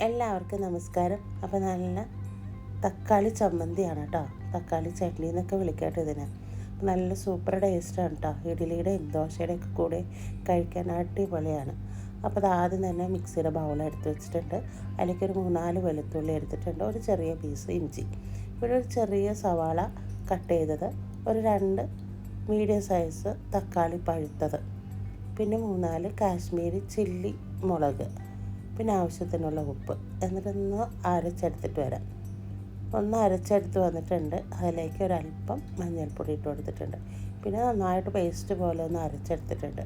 എല്ലാവർക്കും നമസ്കാരം. അപ്പോൾ നല്ല തക്കാളി ചമ്മന്തിയാണ് കേട്ടോ, തക്കാളി ചട്നി എന്നൊക്കെ വിളിക്കട്ടെ ഇതിന്. നല്ല സൂപ്പർ ടേസ്റ്റാണ് കേട്ടോ. ഇഡ്ഡലിയുടെയും ദോശയുടെയൊക്കെ കൂടെ കഴിക്കാൻ അടിപൊളിയാണ്. അപ്പോൾ അത് ആദ്യം തന്നെ മിക്സിയുടെ ബൗൾ എടുത്ത് വെച്ചിട്ടുണ്ട്. അതിലേക്ക് ഒരു 3-4 വെളുത്തുള്ളി എടുത്തിട്ടുണ്ട്, ഒരു ചെറിയ പീസ് ഇഞ്ചി, ഇവിടെ ഒരു ചെറിയ സവാള കട്ട് ചെയ്തത്, ഒരു 2 മീഡിയം സൈസ് തക്കാളി പഴുത്തത്, പിന്നെ 3-4 കാശ്മീരി ചില്ലി മുളക്, പിന്നെ ആവശ്യത്തിനുള്ള ഉപ്പ്. എന്നിട്ടൊന്ന് അരച്ചെടുത്തിട്ട് വരാം. ഒന്ന് അരച്ചെടുത്ത് വന്നിട്ടുണ്ട്. അതിലേക്ക് ഒരല്പം മഞ്ഞൾപ്പൊടി ഇട്ട് കൊടുത്തിട്ടുണ്ട്. പിന്നെ നന്നായിട്ട് പേസ്റ്റ് പോലെ ഒന്ന് അരച്ചെടുത്തിട്ടുണ്ട്.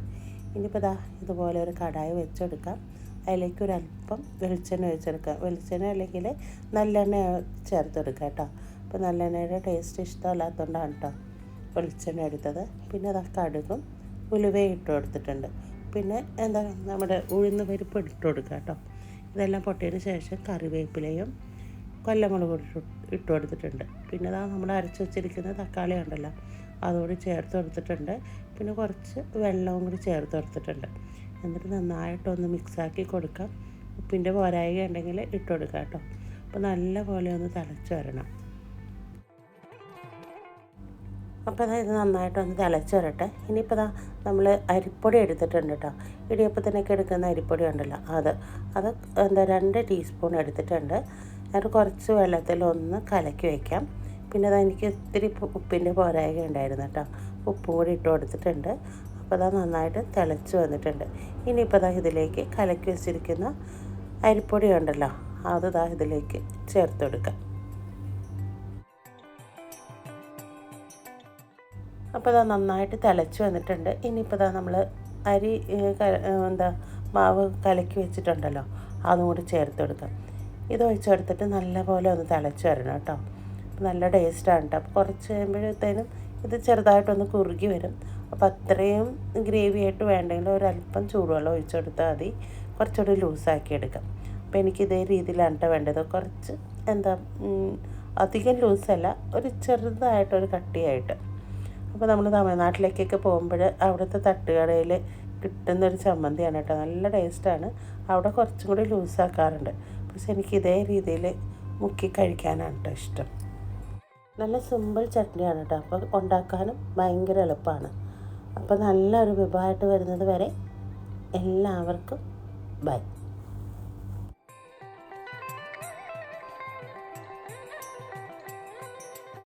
ഇനിയിപ്പോൾ ഇതുപോലെ ഒരു കടായി വെച്ചെടുക്കാം. അതിലേക്ക് ഒരല്പം വെളിച്ചെണ്ണ ഒഴിച്ചെടുക്കാം. വെളിച്ചെണ്ണ അല്ലെങ്കിൽ നല്ലെണ്ണ ചേർത്തെടുക്കാം കേട്ടോ. അപ്പോൾ നല്ലെണ്ണയുടെ ടേസ്റ്റ് ഇഷ്ടമല്ലാത്തതുകൊണ്ടാണ് കേട്ടോ വെളിച്ചെണ്ണ എടുത്തത്. പിന്നെ കടുകും ഉലുവയും ഇട്ട് കൊടുത്തിട്ടുണ്ട്. പിന്നെ നമ്മുടെ ഉഴുന്ന് പരിപ്പ് ഇട്ട് കൊടുക്കുക കേട്ടോ. ഇതെല്ലാം പൊട്ടിയതിന് ശേഷം കറിവേപ്പിലയും കൊല്ലമുളക് ഇട്ട് കൊടുത്തിട്ടുണ്ട്. പിന്നെ നമ്മൾ അരച്ച് വെച്ചിരിക്കുന്ന തക്കാളി ഉണ്ടല്ലോ, അതുകൂടി ചേർത്ത് കൊടുത്തിട്ടുണ്ട്. പിന്നെ കുറച്ച് വെള്ളവും കൂടി ചേർത്ത് കൊടുത്തിട്ടുണ്ട്. എന്നിട്ട് നന്നായിട്ടൊന്ന് മിക്സാക്കി കൊടുക്കാം. ഉപ്പിൻ്റെ പോരായ്ക ഉണ്ടെങ്കിൽ ഇട്ട് കൊടുക്കാം കേട്ടോ. അപ്പോൾ നല്ല പോലെ ഒന്ന് തിളച്ച് വരണം. അപ്പോൾ ഇത് നന്നായിട്ടൊന്ന് തിളച്ച് വരട്ടെ. ഇനിയിപ്പോൾ നമ്മൾ അരിപ്പൊടി എടുത്തിട്ടുണ്ട് കേട്ടോ. ഇടിയപ്പത്തിനൊക്കെ എടുക്കുന്ന അരിപ്പൊടി ഉണ്ടല്ലോ, അത് 2 ടീസ്പൂൺ എടുത്തിട്ടുണ്ട്. എന്നിട്ട് കുറച്ച് വെള്ളത്തിലൊന്ന് കലക്കി വയ്ക്കാം. പിന്നെ എനിക്ക് ഇത്തിരി ഉപ്പിൻ്റെ പോരായ്ക ഉണ്ടായിരുന്നു കേട്ടോ, ഉപ്പും കൂടി ഇട്ട് കൊടുത്തിട്ടുണ്ട്. അപ്പോൾ നന്നായിട്ട് തിളച്ച് വന്നിട്ടുണ്ട്. ഇനിയിപ്പോൾ ഇതിലേക്ക് കലക്കി വെച്ചിരിക്കുന്ന അരിപ്പൊടി ഉണ്ടല്ലോ, അത് ഇതിലേക്ക് ചേർത്ത് കൊടുക്കാം. അപ്പോൾ നന്നായിട്ട് തിളച്ച് വന്നിട്ടുണ്ട്. ഇനിയിപ്പോൾ നമ്മൾ അരി മാവ് കലക്കി വെച്ചിട്ടുണ്ടല്ലോ, അതും കൂടി ചേർത്ത് കൊടുക്കാം. ഇത് ഒഴിച്ചെടുത്തിട്ട് നല്ലപോലെ ഒന്ന് തിളച്ച് വരണം കേട്ടോ. നല്ല ടേസ്റ്റാണ് കേട്ടോ. അപ്പോൾ കുറച്ച് കഴിയുമ്പോഴത്തേനും ഇത് ചെറുതായിട്ടൊന്ന് കുറുകി വരും. അപ്പോൾ അത്രയും ഗ്രേവി ആയിട്ട് വേണ്ടെങ്കിൽ ഒരല്പം ചൂടുവെള്ളം ഒഴിച്ചെടുത്താൽ മതി. കുറച്ചുകൂടി ലൂസാക്കി എടുക്കാം. അപ്പോൾ എനിക്ക് ഇതേ രീതിയിലാണ് കേട്ടോ വേണ്ടത്. കുറച്ച് അധികം ലൂസല്ല, ഒരു ചെറുതായിട്ടൊരു കട്ടിയായിട്ട്. അപ്പോൾ നമ്മൾ തമിഴ്നാട്ടിലേക്കൊക്കെ പോകുമ്പോൾ അവിടുത്തെ തട്ടുകടയിൽ കിട്ടുന്നൊരു ചമ്മന്തിയാണ് കേട്ടോ. നല്ല ടേസ്റ്റാണ്. അവിടെ കുറച്ചും കൂടി ലൂസാക്കാറുണ്ട്. പക്ഷെ എനിക്ക് ഇതേ രീതിയിൽ മുക്കി കഴിക്കാനാണ് കേട്ടോ ഇഷ്ടം. നല്ല സിമ്പിൾ ചട്നിയാണ് കേട്ടോ. അപ്പോൾ ഉണ്ടാക്കാനും ഭയങ്കര എളുപ്പമാണ്. അപ്പോൾ നല്ലൊരു വിഭവമായിട്ട് വരുന്നത് വരെ എല്ലാവർക്കും ബൈ.